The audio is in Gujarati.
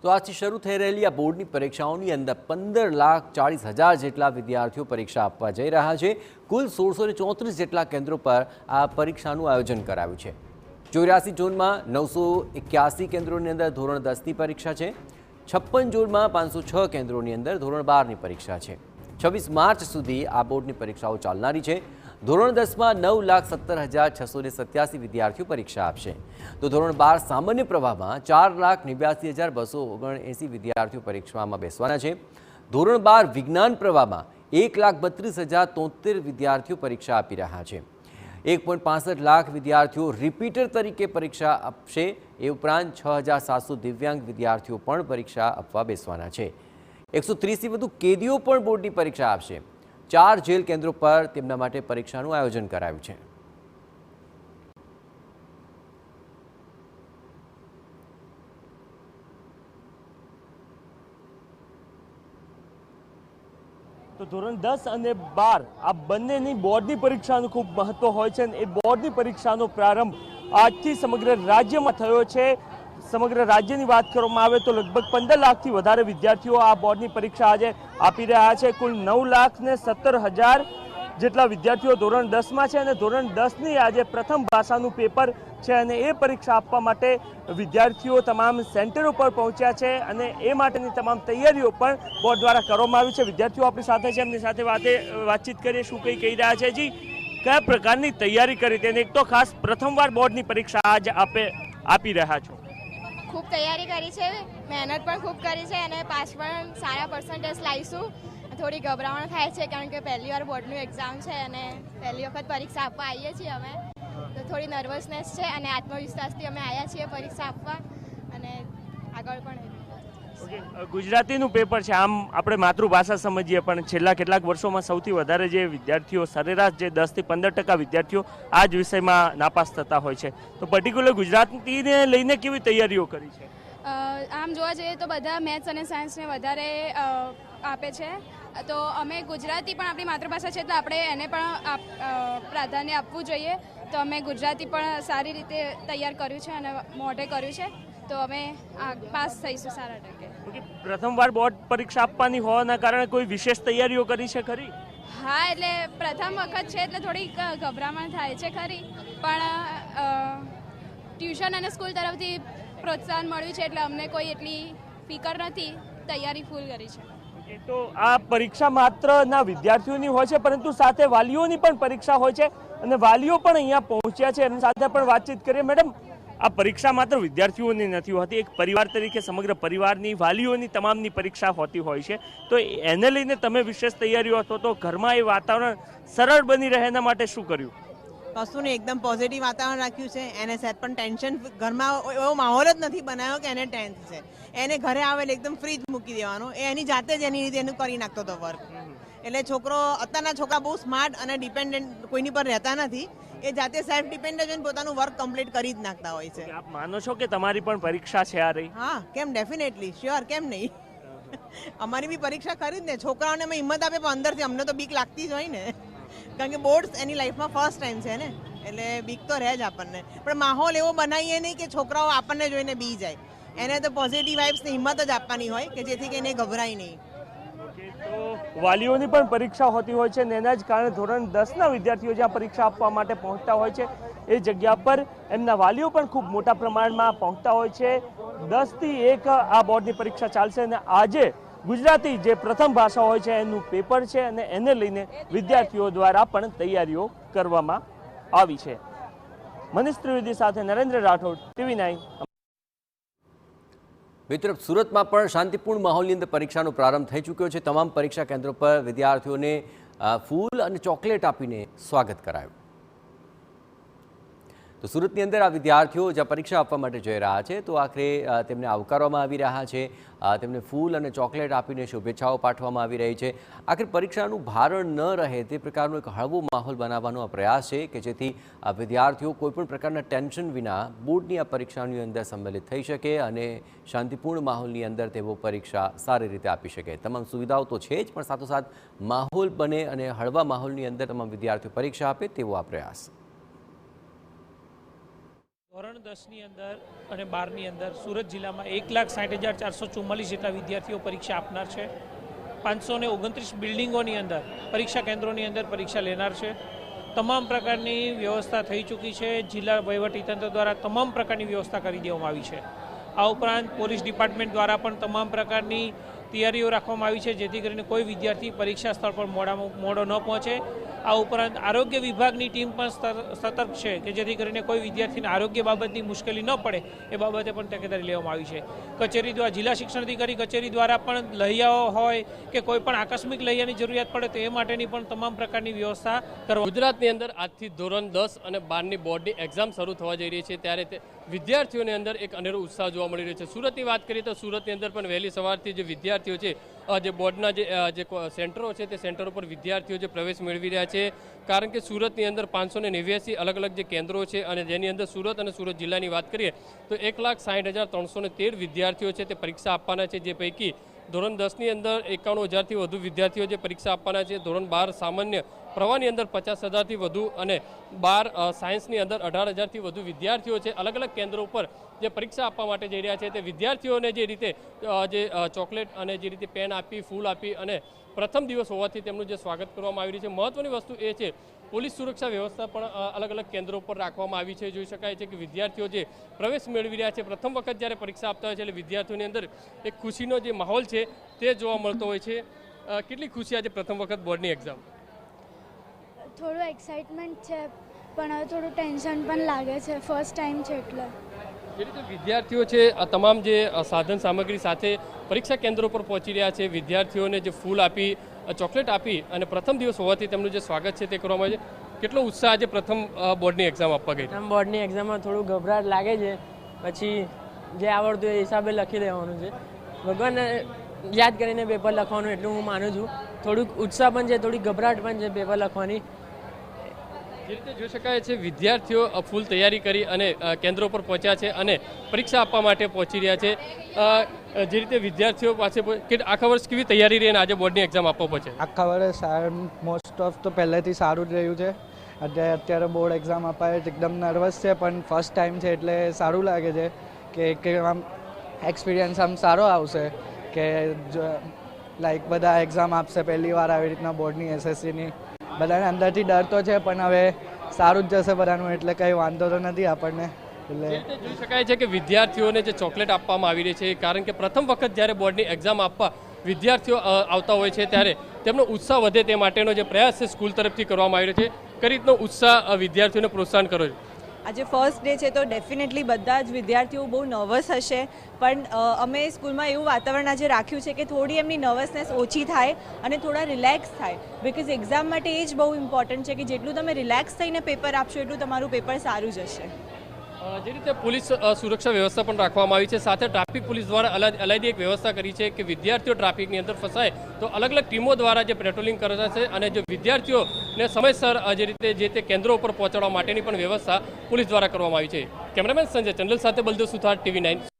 તો આજથી શરૂ થઈ રહેલી આ બોર્ડની પરીક્ષાઓની અંદર 15,40,000 જેટલા વિદ્યાર્થીઓ પરીક્ષા આપવા જઈ રહ્યા છે। કુલ 1634 જેટલા કેન્દ્રો પર આ પરીક્ષાનું આયોજન કરાયું છે। 84 ઝોનમાં 981 કેન્દ્રોની અંદર ધોરણ 10ની પરીક્ષા છે। 56 ઝોનમાં 506 કેન્દ્રોની અંદર ધોરણ 12ની પરીક્ષા છે। 26 માર્ચ સુધી આ બોર્ડની પરીક્ષાઓ ચાલનારી છે। ધોરણ 10માં 9,17,687 વિદ્યાર્થીઓ પરીક્ષા આપશે, તો ધોરણ 12 સામાન્ય પ્રવાહમાં 4,89,279 વિદ્યાર્થીઓ પરીક્ષામાં બેસવાના છે। ધોરણ 12 વિજ્ઞાન પ્રવાહમાં 1,32,073 વિદ્યાર્થીઓ પરીક્ષા આપી રહ્યા છે। 1.65 લાખ વિદ્યાર્થીઓ રિપીટર તરીકે પરીક્ષા આપશે। એ ઉપરાંત 6,700 દિવ્યાંગ વિદ્યાર્થીઓ પણ પરીક્ષા આપવા બેસવાના છે। 130થી વધુ કેદીઓ પણ બોર્ડની પરીક્ષા આપશે। 4 જેલ કેન્દ્રો પર તેમના માટે પરીક્ષાનું આયોજન કરાયું છે। તો ધોરણ 10 અને 12 આ બંનેની બોર્ડની પરીક્ષાનું ખૂબ મહત્વ હોય છે અને એ બોર્ડની પરીક્ષાનો પ્રારંભ આજથી સમગ્ર રાજ્યમાં થયો છે। સમગ્ર રાજ્યની વાત કરવામાં આવે તો લગભગ 15 લાખથી વધારે વિદ્યાર્થીઓ આ બોર્ડની પરીક્ષા આજે આપી રહ્યા છે। કુલ 9,17,000 જેટલા વિદ્યાર્થીઓ ધોરણ 10માં છે અને ધોરણ 10ની આજે પ્રથમ ભાષાનું પેપર છે અને એ પરીક્ષા આપવા માટે વિદ્યાર્થીઓ તમામ સેન્ટરો પર પહોંચ્યા છે અને એ માટેની તમામ તૈયારીઓ પણ બોર્ડ દ્વારા કરવામાં આવી છે। વિદ્યાર્થીઓ આપણી સાથે છે, એમની સાથે વાતચીત કરીએ, શું કંઈ કહી રહ્યા છે। જી, કયા પ્રકારની તૈયારી કરી તેને? એક તો ખાસ પ્રથમવાર બોર્ડની પરીક્ષા આજ આપી રહ્યા છો। ખૂબ તૈયારી કરી છે, મહેનત પણ ખૂબ કરી છે અને પાસ પણ સારા પર્સન્ટેજ લાવીશું। થોડી ગભરામણ થાય છે કારણ કે પહેલી વાર બોર્ડનું એક્ઝામ છે અને પહેલી વખત પરીક્ષા આપવા આવીએ છીએ અમે, તો થોડી નર્વસનેસ છે અને આત્મવિશ્વાસથી અમે આવ્યા છીએ પરીક્ષા આપવા અને આગળ પણ। ગુજરાતીનું પેપર છે, આમ આપણે માતૃભાષા સમજીએ પણ છેલ્લા કેટલાક વર્ષોમાં સૌથી વધારે જે વિદ્યાર્થીઓ સરેરાશ જે 10થી 15% વિદ્યાર્થીઓ આ જ વિષયમાં નાપાસ થતા હોય છે, તો પર્ટિક્યુલર ગુજરાતીને લઈને કેવી તૈયારીઓ કરી છે? આમ જોવા જઈએ તો બધા મેથ્સ અને સાયન્સને વધારે આપે છે, તો અમે ગુજરાતી પણ આપણી માતૃભાષા છે એટલે આપણે એને પણ પ્રાધાન્ય આપવું જોઈએ। તો અમે ગુજરાતી પણ સારી રીતે તૈયાર કર્યું છે અને મોઢે કર્યું છે, તો અમે પાસ થઈશું સારા ટકે। પ્રથમવાર બોર્ડ પરીક્ષા આપવાની હોવાના કારણે કોઈ વિશેષ તૈયારીઓ કરી છે ખરી? હા, એટલે પ્રથમ વખત છે એટલે થોડીક ગભરામણ થાય છે ખરી, પણ ટ્યુશન અને સ્કૂલ તરફથી પ્રોત્સાહન મળ્યું છે એટલે અમને કોઈ એટલી ફિકર નથી, તૈયારી ફૂલ કરી છે। તો આ પરીક્ષા માત્ર ના વિદ્યાર્થીઓની હોય છે પરંતુ સાથે વાલીઓની પણ પરીક્ષા હોય છે અને વાલીઓ પણ અહીંયા પહોંચ્યા છે, એની સાથે પણ વાતચીત કરીએ। મેડમ, આ પરીક્ષા માત્ર વિદ્યાર્થીઓની નથી હોતી, એક પરિવાર તરીકે સમગ્ર પરિવારની, વાલીઓની તમામની પરીક્ષા હોતી હોય છે, તો એને લઈને તમે વિશેષ તૈયારીઓ હતો તો ઘરમાં એ વાતાવરણ સરળ બની રહે એના માટે શું કર્યું? કશું નહીં, એકદમ પોઝિટિવ વાતાવરણ રાખ્યું છે। એને સેટ પણ ટેન્શન, ઘરમાં એવો માહોલ જ નથી બનાવ્યો કે એને ટેન્સ છે। એને ઘરે આવેલ એકદમ ફ્રી જ મૂકી દેવાનો, એ એની જાતે જ એની રીતે એનું કરી નાખતો હતો વર્ક। એટલે અત્યારના છોકરા બહુ સ્માર્ટ અને ડિપેન્ડન્ટ કોઈની પર રહેતા નથી, એ જાતે સેલ્ફ ડિપેન્ડન્ટ પોતાનું વર્ક કમ્પ્લીટ કરી જ નાખતા હોય છે। આપ માનો છો કે તમારી પણ પરીક્ષા છે આ રહી? હા, કેમ, ડેફિનેટલી, શ્યોર, કેમ નહીં। અમારી બી પરીક્ષા ખરી જ ને। છોકરાઓને અમે હિંમત આપે પણ અંદરથી અમને તો બીક લાગતી જ હોય ને, કારણ કે બોર્ડ એની લાઈફમાં ફર્સ્ટ ટાઈમ છે ને, એટલે બીક તો રહે જ આપણને, પણ માહોલ એવો બનાવીએ નહીં કે છોકરાઓ આપણને જોઈને બી જાય। એને તો પોઝિટિવ વાઇબ્સની હિંમત જ આપવાની હોય કે જેથી કરીને ગભરાય નહીં। તો વાલીઓની પણ પરીક્ષા હોતી હોય છે અને એના જ કારણે ધોરણ 10ના વિદ્યાર્થીઓ જ્યાં પરીક્ષા આપવા માટે પહોંચતા હોય છે એ જગ્યા પર એમના વાલીઓ પણ ખૂબ મોટા પ્રમાણમાં પહોંચતા હોય છે। 10થી 1 આ બોર્ડની પરીક્ષા ચાલશે અને આજે ગુજરાતી જે પ્રથમ ભાષા હોય છે એનું પેપર છે અને એને લઈને વિદ્યાર્થીઓ દ્વારા પણ તૈયારીઓ કરવામાં આવી છે। મનીષ ત્રિવેદી સાથે નરેન્દ્ર રાઠોડ, TV9। મિત્રો, સુરતમાં પણ શાંતિપૂર્ણ માહોલની અંદર પરીક્ષાનો પ્રારંભ થઈ ચૂક્યો છે। તમામ પરીક્ષા કેન્દ્રો પર વિદ્યાર્થીઓને ફૂલ અને ચોકલેટ આપીને સ્વાગત કરાયું। તો સુરતની અંદર આ વિદ્યાર્થીઓ જ્યાં પરીક્ષા આપવા માટે જઈ રહ્યા છે, તો આખરે તેમને આવકારવામાં આવી રહ્યા છે, તેમને ફૂલ અને ચોકલેટ આપીને શુભેચ્છાઓ પાઠવવામાં આવી રહી છે। આખરે પરીક્ષાનું ભારણ ન રહે તે પ્રકારનો એક હળવો માહોલ બનાવવાનો આ પ્રયાસ છે કે જેથી વિદ્યાર્થીઓ કોઈપણ પ્રકારના ટેન્શન વિના બોર્ડની આ પરીક્ષાની અંદર સંમેલિત થઈ શકે અને શાંતિપૂર્ણ માહોલની અંદર તેઓ પરીક્ષા સારી રીતે આપી શકે। તમામ સુવિધાઓ તો છે જ, પણ સાથોસાથ માહોલ બને અને હળવા માહોલની અંદર તમામ વિદ્યાર્થીઓ પરીક્ષા આપે તેવો આ પ્રયાસ। ધોરણ 10ની અંદર અને 12ની અંદર સુરત જિલ્લામાં 1,60,444 જેટલા વિદ્યાર્થીઓ પરીક્ષા આપનાર છે. 529 બિલ્ડિંગોની અંદર પરીક્ષા કેન્દ્રોની અંદર પરીક્ષા લેનાર છે. તમામ પ્રકારની વ્યવસ્થા થઈ ચૂકી છે. જિલ્લા વહીવટીતંત્ર દ્વારા તમામ પ્રકારની વ્યવસ્થા કરી દેવામાં આવી છે. આ ઉપરાંત પોલીસ ડિપાર્ટમેન્ટ દ્વારા પણ તમામ પ્રકારની તૈયારીઓ રાખવામાં આવી છે, જેથી કરીને કોઈ વિદ્યાર્થી પરીક્ષા સ્થળ પર મોડો ન પહોંચે. આ ઉપરાંત આરોગ્ય વિભાગની ટીમ પણ સતર્ક છે કે જેથી કરીને કોઈ વિદ્યાર્થીને આરોગ્ય બાબતની મુશ્કેલી ન પડે એ બાબતે પણ તકેદારી લેવામાં આવી છે. કચેરી દ્વારા જિલ્લા શિક્ષણ અધિકારી કચેરી દ્વારા પણ લહિયાઓ હોય કે કોઈ પણ આકસ્મિક લહિયાની જરૂરિયાત પડે તો એ માટેની પણ તમામ પ્રકારની વ્યવસ્થા કરવા. ગુજરાતની અંદર આજથી ધોરણ 10 અને 12ની બોર્ડની એક્ઝામ શરૂ થવા જઈ રહી છે, ત્યારે વિદ્યાર્થીઓની અંદર એક અનેરો ઉત્સાહ જોવા મળી રહ્યો છે. સુરતની વાત કરીએ તો સુરતની અંદર પણ વહેલી સવારથી જે વિદ્યાર્થીઓ છે, જે બોર્ડના જે સેન્ટરો છે તે સેન્ટરો પર વિદ્યાર્થીઓ જે પ્રવેશ મેળવી રહ્યા છે, કારણ કે સુરતની અંદર 589 અલગ અલગ જે કેન્દ્રો છે અને જેની અંદર સુરત અને સુરત જિલ્લાની વાત કરીએ તો 1,60,313 વિદ્યાર્થીઓ છે તે પરીક્ષા આપવાના છે, જે પૈકી ધોરણ 10ની અંદર 51,000થી વધુ વિદ્યાર્થીઓ જે પરીક્ષા આપવાના છે. ધોરણ 12 સામાન્ય પ્રવાહની અંદર 50,000થી વધુ અને 12 સાયન્સની અંદર 18,000થી વધુ વિદ્યાર્થીઓ છે અલગ અલગ કેન્દ્રો ઉપર જે પરીક્ષા આપવા માટે જઈ રહ્યા છે. તે વિદ્યાર્થીઓને જે રીતે જે ચોકલેટ અને જે રીતે પેન આપી, ફૂલ આપી અને પ્રથમ દિવસ હોવાથી તેમનું જે સ્વાગત કરવામાં આવી રહ્યું છે. મહત્વની વસ્તુ એ છે પોલીસ સુરક્ષા વ્યવસ્થા પણ અલગ અલગ કેન્દ્રો પર રાખવામાં આવી છે. જોઈ શકાય છે કે વિદ્યાર્થીઓ જે પ્રવેશ મેળવી રહ્યા છે, પ્રથમ વખત જ્યારે પરીક્ષા આપતા હોય છે એટલે વિદ્યાર્થીઓની અંદર એક ખુશીનો જે માહોલ છે તે જોવા મળતો હોય છે. કેટલી ખુશી આજે પ્રથમ વખત બોર્ડની એક્ઝામ? થોડું એક્સાઇટમેન્ટ છે, પણ હવે થોડું ટેન્શન પણ લાગે છે, ફર્સ્ટ ટાઈમ છે એટલે. જે રીતે વિદ્યાર્થીઓ છે આ તમામ જે સાધન સામગ્રી સાથે પરીક્ષા કેન્દ્રો પર પહોંચી રહ્યા છે, વિદ્યાર્થીઓને જે ફૂલ આપી, ચોકલેટ આપી અને પ્રથમ દિવસ હોવાથી તેમનું જે સ્વાગત છે તે કરવામાં આવે છે. કેટલો ઉત્સાહ આજે પ્રથમ બોર્ડની એક્ઝામ આપવા ગઈ? બોર્ડની એક્ઝામમાં થોડું ગભરાટ લાગે છે, પછી જે આવડતું એ હિસાબે લખી દેવાનું છે. ભગવાનને યાદ કરીને પેપર લખવાનું એટલું હું માનું છું. થોડુંક ઉત્સાહ પણ છે, થોડી ગભરાટ પણ છે પેપર લખવાની. જે રીતે જોઈ શકાય છે વિદ્યાર્થીઓ ફૂલ તૈયારી કરી અને કેન્દ્રો પર પહોંચ્યા છે અને પરીક્ષા આપવા માટે પહોંચી રહ્યા છે. જે રીતે વિદ્યાર્થીઓ પાસે આખા વર્ષ કેવી તૈયારી રહીને આજે બોર્ડની એક્ઝામ આપવા પહોંચે? આખા વર્ષ મોસ્ટ ઓફ તો પહેલેથી સારું જ રહ્યું છે. અત્યારે બોર્ડ એક્ઝામ અપાય એકદમ નર્વસ છે, પણ ફર્સ્ટ ટાઈમ છે એટલે સારું લાગે છે કે આમ એક્સપિરિયન્સ આમ સારો આવશે કે લાઈક બધા એક્ઝામ આપશે પહેલી વાર આવી રીતના બોર્ડની એસએસસીની. બધાને અંદરથી ડર તો છે, પણ હવે સારું જ જશે બધાનું, એટલે કંઈ વાંધો તો નથી આપણને. એટલે જોઈ શકાય છે કે વિદ્યાર્થીઓને જે ચોકલેટ આપવામાં આવી રહી છે, કારણ કે પ્રથમ વખત જ્યારે બોર્ડની એક્ઝામ આપવા વિદ્યાર્થીઓ આવતા હોય છે ત્યારે તેમનો ઉત્સાહ વધે તે માટેનો જે પ્રયાસ છે સ્કૂલ તરફથી કરવામાં આવી રહ્યો છે. કઈ રીતનો ઉત્સાહ વિદ્યાર્થીઓને પ્રોત્સાહન કરો છો? આજે ફર્સ્ટ ડે છે તો ડેફિનેટલી બધા જ વિદ્યાર્થીઓ બહુ નર્વસ હશે, પણ અમે સ્કૂલમાં એવું વાતાવરણ આજે રાખ્યું છે કે થોડી એમની નર્વસનેસ ઓછી થાય અને થોડા રિલેક્સ થાય, બિકોઝ એક્ઝામ માટે એ જ બહુ ઇમ્પોર્ટન્ટ છે કે જેટલું તમે રિલેક્સ થઈને પેપર આપશો એટલું તમારું પેપર સારું જશે. જે રીતે પોલીસ સુરક્ષા વ્યવસ્થા પણ રાખવામાં આવી છે, સાથે ટ્રાફિક પોલીસ દ્વારા અલાયદી એક વ્યવસ્થા કરી છે કે વિદ્યાર્થીઓ ટ્રાફિકની અંદર ફસાય તો અલગ અલગ ટીમો દ્વારા જે પેટ્રોલિંગ કરાશે અને જો વિદ્યાર્થીઓને સમયસર જે રીતે જે તે કેન્દ્રો ઉપર પહોંચાડવા માટેની પણ વ્યવસ્થા પોલીસ દ્વારા કરવામાં આવી છે. કેમેરામેન સંજય ચંડલ સાથે બલદેવ સુથાર, TV9.